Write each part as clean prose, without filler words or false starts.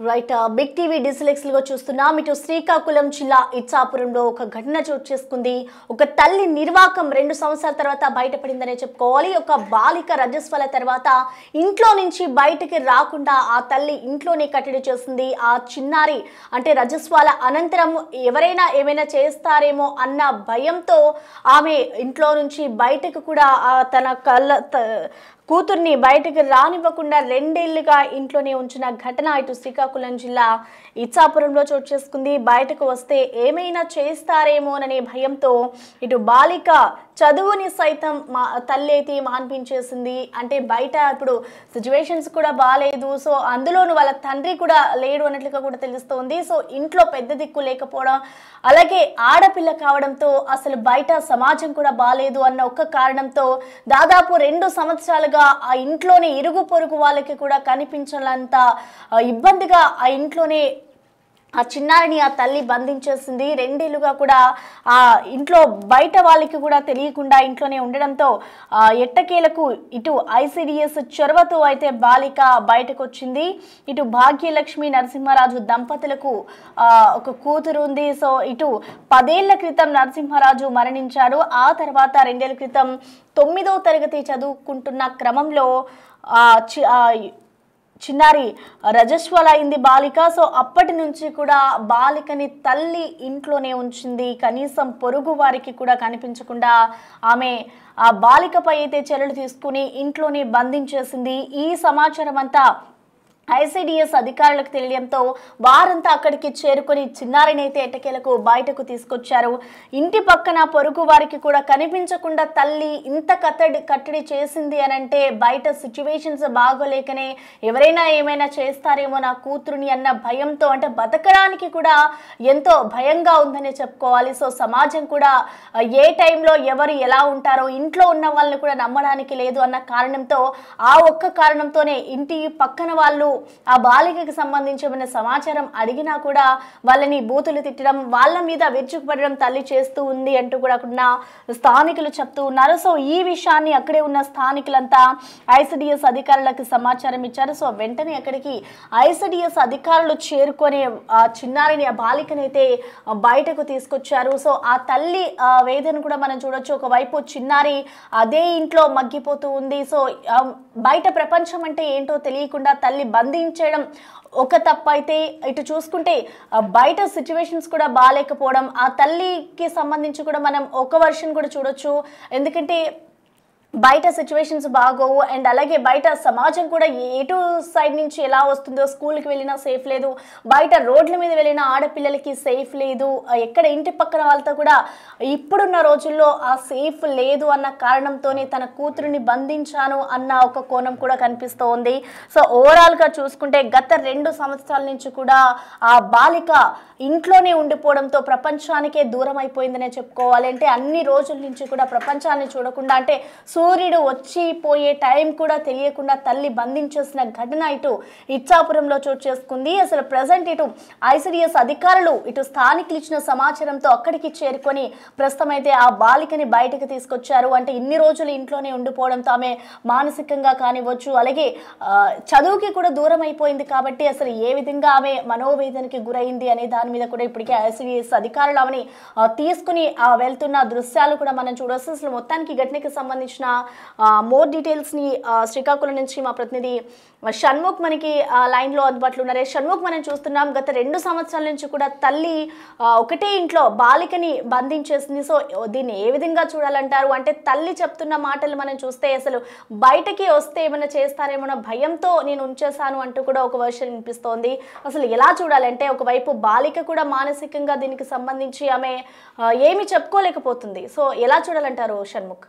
Right big TV digital లో చూస్తున్నాం. ఇటు శ్రీకాకుళం జిల్లా ఇచ్చాపురంలో ఒక ఘటన చోటు చేసుకుంది. ఒక తల్లి నిర్వాకం 2 సంవత్సరాల తర్వాత బయటపడిందనే చెప్పుకోవాలి. ఒక బాలిక రజస్వల తర్వాత ఇంట్లో నుంచి బయటికి రాకుండా ఆ తల్లి ఇంట్లోనే కట్టడి చేసింది. ఆ చిన్నారి అంటే రజస్వాల అనంతరం ఎవరైనా ఏమైనా చేస్తారేమో అన్న భయంతో ఆమె ఇంట్లో నుంచి బయటకు కూడా తన కూతుర్ని బయటకు రానివ్వకుండా 2 ఏళ్లుగా ఇంట్లోనే ఉంచిన ఘటన ఇటు శ్రీకాకుళం జిల్లా ఇచ్చాపురంలో చోటు చేసుకుంది. బయటకు వస్తే ఏమైనా చేస్తారేమోననే భయంతో ఇటు బాలిక చదువుని సైతం తల్లి అయితే మాన్పించేసింది. అంటే బయట ఇప్పుడు సిచ్యువేషన్స్ కూడా బాగాలేదు. సో అందులోనూ వాళ్ళ తండ్రి కూడా లేడు అన్నట్లుగా కూడా తెలుస్తోంది. సో ఇంట్లో పెద్ద దిక్కు లేకపోవడం, అలాగే ఆడపిల్ల కావడంతో అసలు బయట సమాజం కూడా బాగాలేదు అన్న ఒక్క కారణంతో దాదాపు 2 సంవత్సరాలుగా ఆ ఇంట్లోనే ఇరుగు పొరుగు వాళ్ళకి కూడా కనిపించాలంత ఇబ్బందిగా ఆ ఇంట్లోనే ఆ చిన్నారిని ఆ తల్లి బంధించేసింది. 2 ఏళ్లుగా కూడా ఆ ఇంట్లో బయట వాళ్ళకి కూడా తెలియకుండా ఇంట్లోనే ఉండడంతో ఎట్టకేలకు ఇటు ఐసిడిఎస్ చొరవతో అయితే బాలిక బయటకు వచ్చింది. ఇటు భాగ్యలక్ష్మి నరసింహరాజు దంపతులకు ఒక కూతురు ఉంది. సో ఇటు 10 ఏళ్ల క్రితం నరసింహరాజు మరణించాడు. ఆ తర్వాత 2 ఏళ్ల క్రితం 9వ తరగతి చదువుకుంటున్న క్రమంలో చిన్నారి రజస్వల అయింది బాలిక. సో అప్పటి నుంచి కూడా బాలికని తల్లి ఇంట్లోనే ఉంచింది. కనీసం పొరుగు వారికి కూడా కనిపించకుండా ఆమె ఆ బాలికపై అయితే చర్యలు తీసుకుని ఇంట్లోనే బంధించేసింది. ఈ సమాచారం అంతా ఐసిడిఎస్ అధికారులకు తెలియడంతో వారంతా అక్కడికి చేరుకొని చిన్నారిని అయితే ఎట్టకేలకు బయటకు తీసుకొచ్చారు. ఇంటి పక్కన పొరుగు వారికి కూడా కనిపించకుండా తల్లి ఇంత కట్టడి చేసింది అనంటే బయట సిచ్యువేషన్స్ బాగోలేకనే ఎవరైనా ఏమైనా చేస్తారేమో నా కూతురుని అన్న భయంతో, అంటే బతకడానికి కూడా ఎంతో భయంగా ఉందని చెప్పుకోవాలి. సో సమాజం కూడా ఏ టైంలో ఎవరు ఎలా ఉంటారో ఇంట్లో ఉన్న వాళ్ళని కూడా నమ్మడానికి లేదు అన్న కారణంతో ఆ ఒక్క కారణంతోనే ఇంటి పక్కన వాళ్ళు ఆ బాలికకి సంబంధించిన సమాచారం అడిగినా కూడా వాళ్ళని బూతులు తిట్టడం, వాళ్ళ మీద విరుచుకుపడడం తల్లి చేస్తూ ఉంది అంటూ కూడా స్థానికులు చెప్తూ ఉన్నారు. సో ఈ విషయాన్ని అక్కడే ఉన్న స్థానికులంతా ఐసిడిఎస్ అధికారులకు సమాచారం ఇచ్చారు. సో వెంటనే అక్కడికి ఐసిడిఎస్ అధికారులు చేరుకొని ఆ చిన్నారిని, ఆ బాలికని అయితే బయటకు తీసుకొచ్చారు. సో ఆ తల్లి వేదన కూడా మనం చూడొచ్చు. ఒకవైపు చిన్నారి అదే ఇంట్లో మగ్గిపోతూ ఉంది. సో బయట ప్రపంచం అంటే ఏంటో తెలియకుండా తల్లి బంధించడం ఒక తప్పు అయితే, ఇటు చూసుకుంటే బయట సిచ్యువేషన్స్ కూడా బాగాలేకపోవడం, ఆ తల్లికి సంబంధించి కూడా మనం ఒక వర్షన్ కూడా చూడొచ్చు. ఎందుకంటే బయట సిచ్యువేషన్స్ బాగోవు, అండ్ అలాగే బయట సమాజం కూడా ఎటు సైడ్ నుంచి ఎలా వస్తుందో, స్కూల్కి వెళ్ళినా సేఫ్ లేదు, బయట రోడ్ల మీద వెళ్ళిన ఆడపిల్లలకి సేఫ్ లేదు, ఎక్కడ ఇంటి పక్కన వాళ్ళతో కూడా ఇప్పుడున్న రోజుల్లో ఆ సేఫ్ లేదు అన్న కారణంతోనే తన కూతురిని బంధించాను అన్న ఒక కోణం కూడా కనిపిస్తోంది. సో ఓవరాల్గా చూసుకుంటే గత 2 సంవత్సరాల నుంచి కూడా ఆ బాలిక ఇంట్లోనే ఉండిపోవడంతో ప్రపంచానికే దూరం అయిపోయిందనే చెప్పుకోవాలి. అంటే అన్ని రోజుల నుంచి కూడా ప్రపంచాన్ని చూడకుండా, అంటే సూర్యుడు వచ్చిపోయే టైం కూడా తెలియకుండా తల్లి బంధించేసిన ఘటన ఇటు ఇచ్చాపురంలో చోటు చేసుకుంది. అసలు ప్రజెంట్ ఇటు ఐసిడిఎస్ అధికారులు ఇటు స్థానికులు ఇచ్చిన సమాచారంతో అక్కడికి చేరుకొని ప్రస్తుతం అయితే ఆ బాలికని బయటకు తీసుకొచ్చారు. అంటే ఇన్ని రోజులు ఇంట్లోనే ఉండిపోవడంతో ఆమె మానసికంగా కానివ్వచ్చు, అలాగే చదువుకి కూడా దూరం అయిపోయింది కాబట్టి అసలు ఏ విధంగా ఆమె మనోవేదనకి గురైంది అనే దాని మీద కూడా ఇప్పటికే ఐసిడిఎస్ అధికారులు ఆమెని తీసుకుని వెళ్తున్న దృశ్యాలు కూడా మనం చూడవచ్చు. అసలు మొత్తానికి ఘటనకి సంబంధించిన మోర్ డీటెయిల్స్ ని శ్రీకాకుళం నుంచి మా ప్రతినిధి షణ్ముఖ్ మనకి లైన్ లో అందుబాటులో ఉన్నారు. షణ్ముఖ్, మనం చూస్తున్నాం గత 2 సంవత్సరాల నుంచి కూడా తల్లి ఒకటే ఇంట్లో బాలికని బంధించేసింది. సో దీన్ని ఏ విధంగా చూడాలంటారు? అంటే తల్లి చెప్తున్న మాటలు మనం చూస్తే అసలు బయటకి వస్తే ఏమైనా చేస్తారేమో భయంతో నేను ఉంచేశాను అంటూ కూడా ఒక వర్షన్ వినిపిస్తోంది. అసలు ఎలా చూడాలంటే ఒకవైపు బాలిక కూడా మానసికంగా దీనికి సంబంధించి ఆమె ఏమి చెప్పుకోలేకపోతుంది. సో ఎలా చూడాలంటారు షణ్ముఖ్?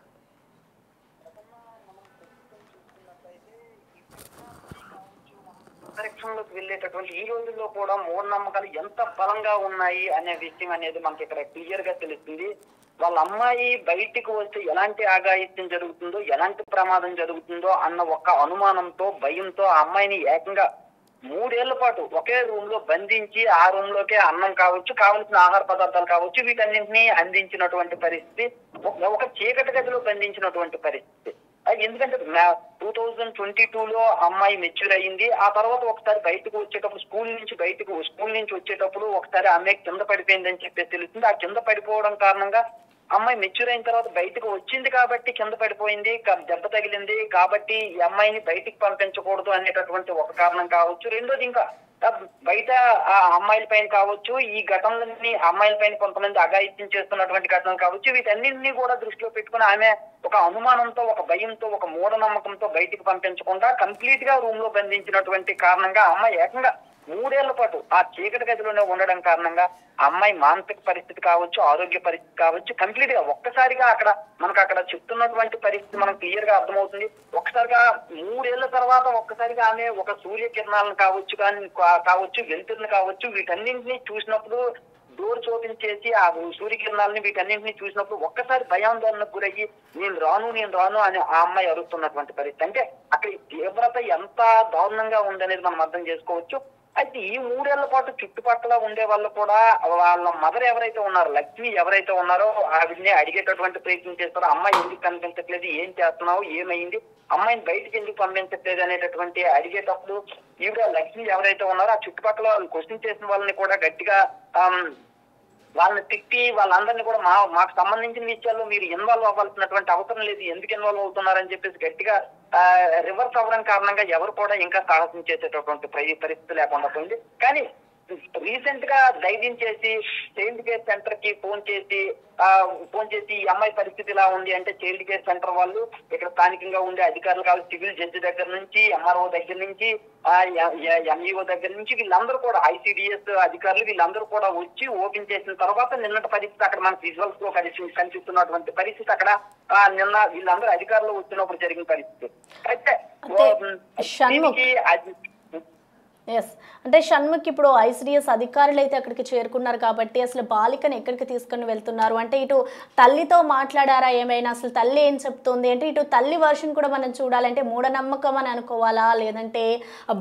అంతరిక్షంలోకి వెళ్ళేటటువంటి ఈ రోజుల్లో కూడా మూఢనమ్మకాలు ఎంత బలంగా ఉన్నాయి అనే విషయం అనేది మనకి ఇక్కడ క్లియర్ గా తెలుస్తుంది. వాళ్ళ అమ్మాయి బయటికి వస్తే ఎలాంటి ఆఘాయిత్యం జరుగుతుందో, ఎలాంటి ప్రమాదం జరుగుతుందో అన్న ఒక అనుమానంతో, భయంతో ఆ అమ్మాయిని ఏకంగా 3 ఏళ్ల పాటు ఒకే రూమ్ లో బంధించి ఆ రూమ్ లోకే అన్నం కావచ్చు, కావలసిన ఆహార పదార్థాలు కావచ్చు, వీటన్నింటినీ అందించినటువంటి పరిస్థితి, ఒక చీకటి గదిలో బంధించినటువంటి పరిస్థితి. ఎందుకంటే 2022లో అమ్మాయి మెచ్యూర్ అయ్యింది. ఆ తర్వాత ఒకసారి బయటకు వచ్చేటప్పుడు స్కూల్ నుంచి వచ్చేటప్పుడు ఒకసారి అమ్మాయి కింద పడిపోయిందని చెప్పేసి తెలుస్తుంది. ఆ కింద పడిపోవడం కారణంగా అమ్మాయి మెచ్యూర్ అయిన తర్వాత బయటకు వచ్చింది కాబట్టి కింద పడిపోయింది, దెబ్బ తగిలింది కాబట్టి ఈ అమ్మాయిని బయటికి పంపించకూడదు అనేటటువంటి ఒక కారణం కావచ్చు. రెండోది ఇంకా బయట ఆ అమ్మాయిల పైన కావచ్చు, ఈ ఘటనలన్నీ అమ్మాయిల పైన కొంతమంది అఘాయిత్యం చేస్తున్నటువంటి ఘటనలు కావచ్చు, వీటన్నింటినీ కూడా దృష్టిలో పెట్టుకుని ఆమె ఒక అనుమానంతో, ఒక భయంతో, ఒక మూఢనమ్మకంతో బయటికి పంపించకుండా కంప్లీట్ గా రూమ్ లో బంధించినటువంటి కారణంగా అమ్మాయి ఏకంగా 3 ఏళ్ల పాటు ఆ చీకటి గదిలోనే ఉండడం కారణంగా అమ్మాయి మానసిక పరిస్థితి కావచ్చు, ఆరోగ్య పరిస్థితి కావచ్చు, కంప్లీట్ గా ఒక్కసారిగా మనకు చెప్తున్నటువంటి పరిస్థితి మనకు క్లియర్ గా అర్థమవుతుంది. ఒక్కసారిగా 3 ఏళ్ల తర్వాత ఒక్కసారిగా ఆమె ఒక సూర్యకిరణాలను కావచ్చు, వెలుతురుని కావచ్చు, వీటన్నింటినీ చూసినప్పుడు డోర్స్ ఓపెన్ చేసి ఆ సూర్యకిరణాలని వీటన్నింటినీ చూసినప్పుడు ఒక్కసారి భయాందోళనకు గురయ్యి నేను రాను అని ఆ అమ్మాయి అరుస్తున్నటువంటి పరిస్థితి. అంటే అక్కడ తీవ్రత ఎంత దారుణంగా ఉందనేది మనం అర్థం చేసుకోవచ్చు. అయితే ఈ 3 ఏళ్ల పాటు చుట్టుపక్కల ఉండే వాళ్ళు కూడా వాళ్ళ మదర్ ఎవరైతే ఉన్నారో, లక్ష్మి ఎవరైతే ఉన్నారో ఆవిడని అడిగేటటువంటి ప్రయత్నం చేస్తారో, అమ్మాయి ఎందుకు కనిపించట్లేదు, ఏం చేస్తున్నావు, ఏమైంది, అమ్మాయిని బయటికి ఎందుకు పంపించట్లేదు అనేటటువంటి అడిగేటప్పుడు ఈవిడ లక్ష్మి ఎవరైతే ఉన్నారో ఆ చుట్టుపక్కల వాళ్ళు క్వశ్చన్ చేసిన వాళ్ళని కూడా గట్టిగా వాళ్ళని తిట్టి వాళ్ళందరినీ కూడా మాకు సంబంధించిన విషయాల్లో మీరు ఇన్వాల్వ్ అవ్వాల్సినటువంటి అవసరం లేదు, ఎందుకు ఇన్వాల్వ్ అవుతున్నారని చెప్పేసి గట్టిగా రివర్స్ అవ్వడం కారణంగా ఎవరు కూడా ఇంకా సాహసం చేసేటటువంటి పరిస్థితి లేకుండా పోయింది. కానీ రీసెంట్ గా ధైర్యం చేసి చైల్డ్ కేర్ సెంటర్ కి ఫోన్ చేసి ఈ అమ్మాయి పరిస్థితి ఇలా ఉంది అంటే చైల్డ్ కేర్ సెంటర్ వాళ్ళు, ఇక్కడ స్థానికంగా ఉండే అధికారులు కావచ్చు, సివిల్ జడ్జి దగ్గర నుంచి, ఎంఆర్ఓ దగ్గర నుంచి, ఎంఈఓ దగ్గర నుంచి వీళ్ళందరూ కూడా, ఐసిడిఎస్ అధికారులు వీళ్ళందరూ కూడా వచ్చి ఓపెన్ చేసిన తర్వాత నిన్నటి పరిస్థితి అక్కడ మనకు విజువల్స్ లో కనిపిస్తున్నటువంటి పరిస్థితి అక్కడ నిన్న వీళ్ళందరూ అధికారులు వచ్చినప్పుడు జరిగిన పరిస్థితి. అయితే ఎస్, అంటే షణ్ముఖ్ ఇప్పుడు ఐసిడిఎస్ అధికారులు అయితే అక్కడికి చేరుకున్నారు కాబట్టి అసలు బాలికను ఎక్కడికి తీసుకుని వెళ్తున్నారు అంటే ఇటు తల్లితో మాట్లాడారా ఏమైనా, అసలు తల్లి ఏం చెప్తుంది అంటే ఇటు తల్లి వర్షన్ కూడా మనం చూడాలంటే మూఢనమ్మకం అని అనుకోవాలా లేదంటే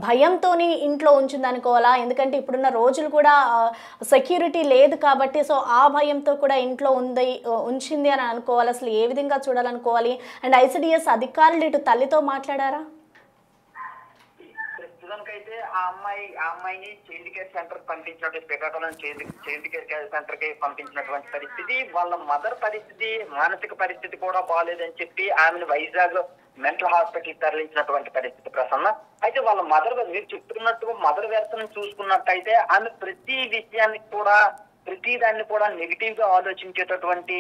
భయంతో ఇంట్లో ఉంచింది అనుకోవాలా, ఎందుకంటే ఇప్పుడున్న రోజులు కూడా సెక్యూరిటీ లేదు కాబట్టి సో ఆ భయంతో కూడా ఇంట్లో ఉంచింది అని అనుకోవాలి, అసలు ఏ విధంగా చూడాలనుకోవాలి. అండ్ ఐసిడిఎస్ అధికారులు ఇటు తల్లితో మాట్లాడారా? అయితే ఆ అమ్మాయిని చైల్డ్ కేర్ సెంటర్ పంపించినట్టు, శ్రీకాకుళం చైల్డ్ కేర్ సెంటర్ కి పంపించినటువంటి పరిస్థితి, వాళ్ళ మదర్ పరిస్థితి, మానసిక పరిస్థితి కూడా బాగాలేదని చెప్పి ఆమెను వైజాగ్ మెంటల్ హాస్పిటల్ తరలించినటువంటి పరిస్థితి ప్రసన్న. అయితే వాళ్ళ మదర్, మీరు చెప్తున్నట్టు మదర్ వెర్షన్ చూసుకున్నట్టయితే ఆమె ప్రతిదాన్ని కూడా నెగిటివ్ గా ఆలోచించేటటువంటి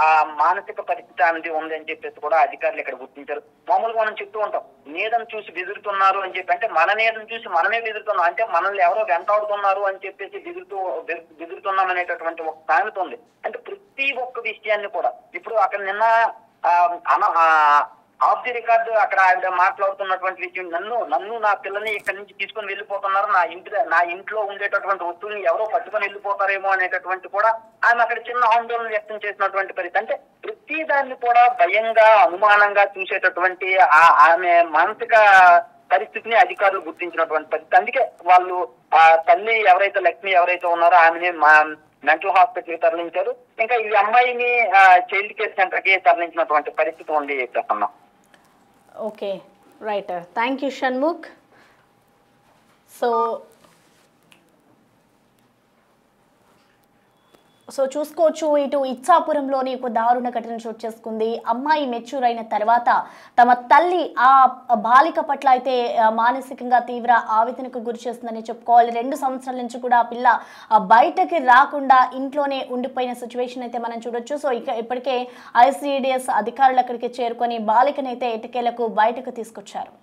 ఆ మానసిక పరిస్థితి అనేది ఉందని చెప్పేసి కూడా అధికారులు ఇక్కడ గుర్తించారు. మామూలుగా మనం చెప్తూ ఉంటాం నీడను చూసి బెదురుతున్నారు అని చెప్పి, అంటే మన నీడను చూసి మనమే బెదురుతున్నాం, అంటే మనల్ని ఎవరో వెంటాడుతున్నారు అని చెప్పేసి బెదురుతున్నాం అనేటటువంటి ఒక సామెత ఉంది. అంటే ప్రతి ఒక్క విషయాన్ని కూడా ఇప్పుడు అక్కడ నిన్న ఆఫ్ ది రికార్డు అక్కడ ఆవిడ మాట్లాడుతున్నటువంటి విషయం, నన్ను నా పిల్లని ఇక్కడి నుంచి తీసుకొని వెళ్ళిపోతున్నారు, నా ఇంట్లో ఉండేటటువంటి వస్తువుని ఎవరో పట్టుకొని వెళ్ళిపోతారేమో అనేటటువంటి కూడా ఆమె అక్కడ చిన్న ఆందోళన వ్యక్తం చేసినటువంటి పరిస్థితి. అంటే ప్రతి దాన్ని కూడా భయంగా, అనుమానంగా చూసేటటువంటి ఆమె మానసిక పరిస్థితిని అధికారులు గుర్తించినటువంటి పరిస్థితి. అందుకే వాళ్ళు ఆ తల్లి ఎవరైతే లక్ష్మి ఎవరైతే ఉన్నారో ఆమెని మెంటల్ హాస్పిటల్ కి తరలించారు. ఇంకా ఈ అమ్మాయిని చైల్డ్ కేర్ సెంటర్ కి తరలించినటువంటి పరిస్థితి ఉంది Prasanna. Okay, right, thank you Shanmukh. So చూసుకోవచ్చు, ఇటు ఇచ్చాపురంలోని ఒక దారుణ ఘటన చోటు చేసుకుంది. అమ్మాయి మెచ్యూర్ అయిన తర్వాత తమ తల్లి ఆ బాలిక పట్ల అయితే మానసికంగా తీవ్ర ఆవేదనకు గురి చేస్తుందని చెప్పుకోవాలి. 2 సంవత్సరాల నుంచి కూడా ఆ పిల్ల బయటకి రాకుండా ఇంట్లోనే ఉండిపోయిన సిచ్యువేషన్ అయితే మనం చూడొచ్చు. సో ఇప్పటికే ఐసిడిఎస్ అధికారులు అక్కడికి చేరుకొని బాలికనైతే ఎటకేలకు బయటకు తీసుకొచ్చారు.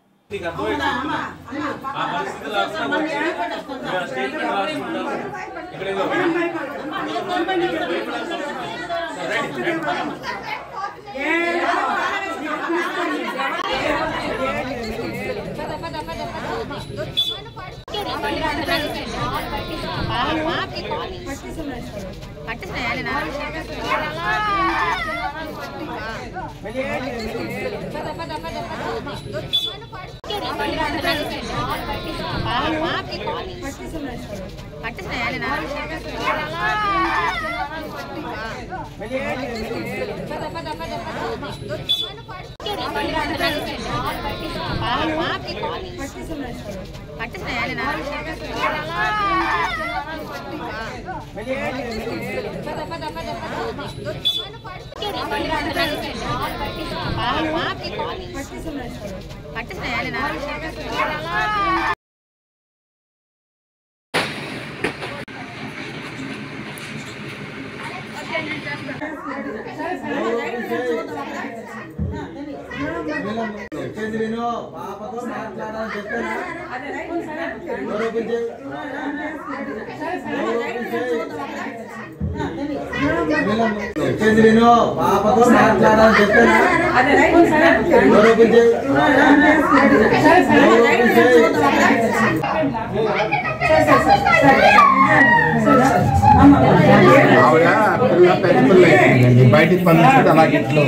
బయటికి పంపించుకుంటే అలాగే ఇంట్లో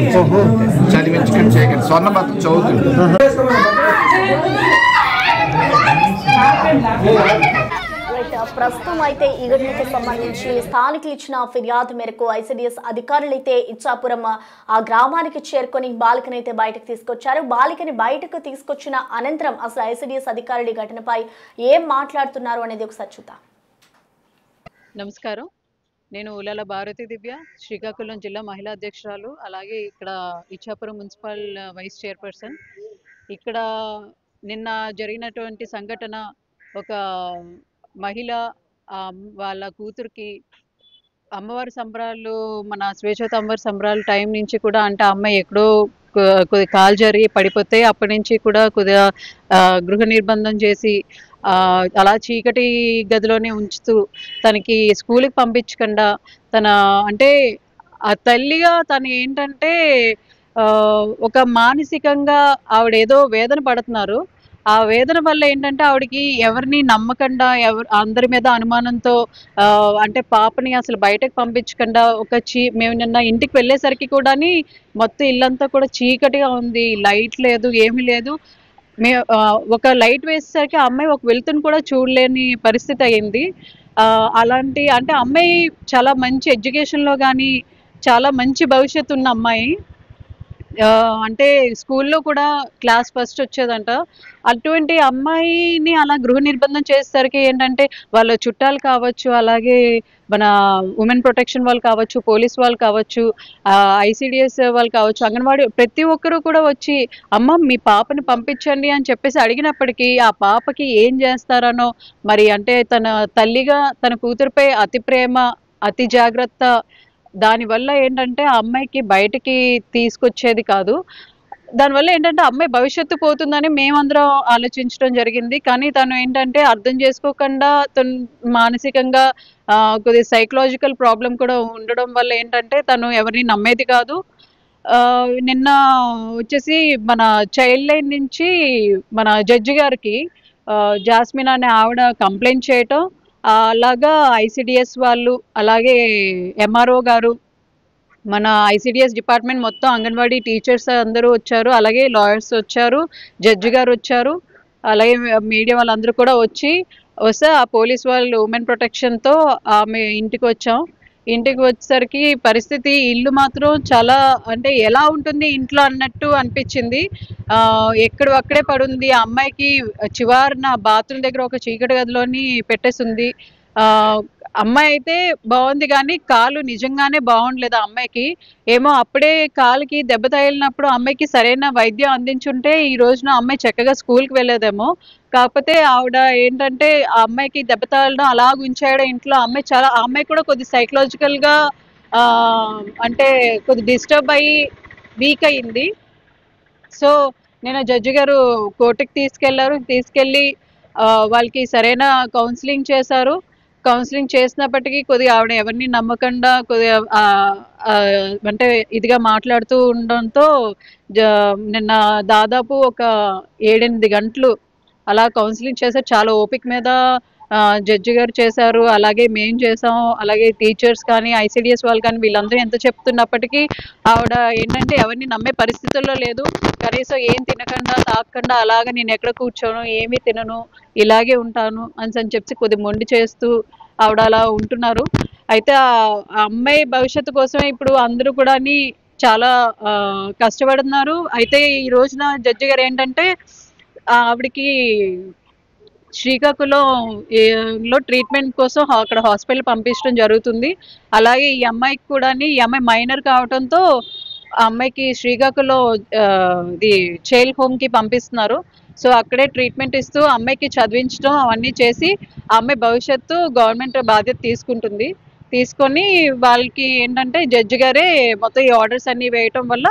చదివించుకుని చేయగలరు. స్వర్ణభద్ర చదువుతుంది. ప్రస్తుతం అయితే ఈ ఘటనకు సంబంధించి స్థానికులు ఇచ్చిన ఫిర్యాదు మేరకు ఐసిడిఎస్ అధికారులైతే ఇచ్చాపురం ఆ గ్రామానికి చేరుకొని బాలికనైతే బయటకు తీసుకొచ్చారు. బాలికని బయటకు తీసుకొచ్చిన అనంతరం అసలు ఐసిడిఎస్ అధికారులు ఘటనపై ఏం మాట్లాడుతున్నారు అనేది ఒకసారి చూద్దాం. నమస్కారం, నేను ఉలాల భారతి దివ్య, శ్రీకాకుళం జిల్లా మహిళా అధ్యక్షురాలు, అలాగే ఇక్కడ ఇచ్చాపురం మున్సిపల్ వైస్ చైర్పర్సన్. ఇక్కడ నిన్న జరిగినటువంటి సంఘటన, ఒక మహిళ వాళ్ళ కూతురికి అమ్మవారి సంబరాలు, మన స్వేచ్ఛత అమ్మవారి సంబరాల టైం నుంచి కూడా, అంటే అమ్మాయి ఎక్కడో కొద్ది కాలు జరిగి పడిపోతే అప్పటి నుంచి కూడా కొద్దిగా గృహ నిర్బంధం చేసి అలా చీకటి గదిలోనే ఉంచుతూ తనకి స్కూల్కి పంపించకుండా అంటే ఆ తల్లిగా తను ఏంటంటే ఒక మానసికంగా ఆవిడ ఏదో వేదన పడుతున్నారు. ఆ వేదన వల్ల ఏంటంటే ఆవిడకి ఎవరిని నమ్మకుండా, అందరి మీద అనుమానంతో, అంటే పాపని అసలు బయటకు పంపించకుండా మేము నిన్న ఇంటికి వెళ్ళేసరికి కూడా మొత్తం ఇల్లంతా కూడా చీకటిగా ఉంది, లైట్ లేదు, ఏమీ లేదు. ఒక లైట్ వేసేసరికి అమ్మాయి ఒక వెలుతును కూడా చూడలేని పరిస్థితి అయింది. అలాంటి, అంటే అమ్మాయి చాలా మంచి ఎడ్యుకేషన్లో కానీ చాలా మంచి భవిష్యత్తు ఉన్న అమ్మాయి. అంటే స్కూల్లో కూడా క్లాస్ ఫస్ట్ వచ్చేదంట. అటువంటి అమ్మాయిని అలా గృహ నిర్బంధం చేసేసరికి ఏంటంటే వాళ్ళ చుట్టాలు కావచ్చు, అలాగే మన ఉమెన్ ప్రొటెక్షన్ వాళ్ళు కావచ్చు, పోలీస్ వాళ్ళు కావచ్చు, ఐసిడిఎస్ వాళ్ళు కావచ్చు, అంగన్వాడీ ప్రతి ఒక్కరూ కూడా వచ్చి అమ్మ మీ పాపని పంపించండి అని చెప్పేసి అడిగినప్పటికీ ఆ పాపకి ఏం చేస్తారనో మరి, అంటే తన తల్లిగా తన కూతురుపై అతి ప్రేమ, అతి జాగ్రత్త, దానివల్ల ఏంటంటే ఆ అమ్మాయికి బయటికి తీసుకొచ్చేది కాదు. దానివల్ల ఏంటంటే అమ్మాయి భవిష్యత్తు పోతుందని మేమందరం ఆలోచించడం జరిగింది. కానీ తను ఏంటంటే అర్థం చేసుకోకుండా తను మానసికంగా కొద్దిగా సైకలాజికల్ ప్రాబ్లం కూడా ఉండడం వల్ల ఏంటంటే తను ఎవరిని నమ్మేది కాదు. నిన్న వచ్చేసి మన చైల్డ్ లైన్ నుంచి మన జడ్జి గారికి జాస్మిన్ అనే ఆవిడ కంప్లైంట్ చేయటం, అలాగా ఐసిడిఎస్ వాళ్ళు, అలాగే ఎంఆర్ఓ గారు, మన ఐసిడిఎస్ డిపార్ట్మెంట్ మొత్తం అంగన్వాడీ టీచర్స్ అందరూ వచ్చారు, అలాగే లాయర్స్ వచ్చారు, జడ్జి గారు వచ్చారు, అలాగే మీడియా వాళ్ళందరూ కూడా వస్తే ఆ పోలీస్ వాళ్ళు ఉమెన్ ప్రొటెక్షన్తో ఆమె ఇంటికి వచ్చాం. ఇంటికి వచ్చేసరికి పరిస్థితి, ఇల్లు మాత్రం చాలా, అంటే ఎలా ఉంటుంది ఇంట్లో అన్నట్టు అనిపించింది. అక్కడే పడుంది. ఆ అమ్మాయికి చివరిన బాత్రూమ్ దగ్గర ఒక చీకటి గదిలోని పెట్టేసింది. అమ్మాయి అయితే బాగుంది కానీ కాలు నిజంగానే బాగుండలేదు ఆ అమ్మాయికి. ఏమో అప్పుడే కాలుకి దెబ్బ తగిలినప్పుడు అమ్మాయికి సరైన వైద్యం అందించుంటే ఈ రోజున అమ్మాయి చక్కగా స్కూల్కి వెళ్ళేదేమో. కాకపోతే ఆవిడ ఏంటంటే ఆ అమ్మాయికి దెబ్బ తగలడం అలాగ ఉంచాడు ఇంట్లో. ఆ అమ్మాయి కూడా కొద్ది సైకలాజికల్గా అంటే కొద్ది డిస్టర్బ్ అయ్యి వీక్ అయింది. సో నేను జడ్జి గారు కోర్టుకి తీసుకెళ్ళి వాళ్ళకి సరైన కౌన్సిలింగ్ చేశారు. కౌన్సిలింగ్ చేసినప్పటికీ కొద్దిగా ఆవిడ ఎవరిని నమ్మకుండా కొద్దిగా అంటే ఇదిగా మాట్లాడుతూ ఉండడంతో నిన్న దాదాపు ఒక 7-8 గంటలు అలా కౌన్సిలింగ్ చేశారు. చాలా ఓపిక మీద జడ్జి గారు చేశారు, అలాగే మేము చేసాం, అలాగే టీచర్స్ కానీ ఐసిడిఎస్ వాళ్ళు కానీ వీళ్ళందరూ ఎంత చెప్తున్నప్పటికీ ఆవిడ ఏంటంటే ఎవరిని నమ్మే పరిస్థితుల్లో లేదు. కనీసం ఏం తినకుండా తాగకుండా అలాగ నేను ఎక్కడ కూర్చోను, ఏమీ తినను, ఇలాగే ఉంటాను అని చెప్పి కొద్ది మొండి చేస్తూ ఆవిడ అలా ఉంటున్నారు. అయితే ఆ అమ్మాయి భవిష్యత్తు కోసమే ఇప్పుడు అందరూ కూడా చాలా కష్టపడుతున్నారు. అయితే ఈ రోజున జడ్జి గారు ఏంటంటే ఆవిడకి శ్రీకాకుళంలో ట్రీట్మెంట్ కోసం అక్కడ హాస్పిటల్ పంపించడం జరుగుతుంది. అలాగే ఈ అమ్మాయికి కూడా, ఈ అమ్మాయి మైనర్ కావడంతో ఆ అమ్మాయికి శ్రీకాకుళం ఇది చైల్డ్ హోమ్కి పంపిస్తున్నారు. సో అక్కడే ట్రీట్మెంట్ ఇస్తూ అమ్మాయికి చదివించడం అవన్నీ చేసి ఆ అమ్మాయి భవిష్యత్తు గవర్నమెంట్ బాధ్యత తీసుకొని వాళ్ళకి ఏంటంటే జడ్జి గారే మొత్తం ఈ ఆర్డర్స్ అన్నీ వేయటం వల్ల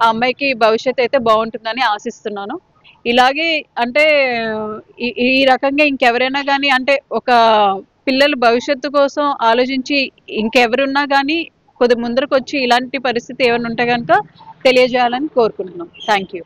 ఆ అమ్మాయికి భవిష్యత్తు అయితే బాగుంటుందని ఆశిస్తున్నాను. ఇలాగే అంటే ఈ రకంగా ఇంకెవరైనా కానీ, అంటే ఒక పిల్లల భవిష్యత్తు కోసం ఆలోచించి ఇంకెవరున్నా కానీ కొద్ది ముందరకు వచ్చి ఇలాంటి పరిస్థితి ఏమైనా ఉంటే కనుక తెలియజేయాలని కోరుకుంటున్నాం. Thank you.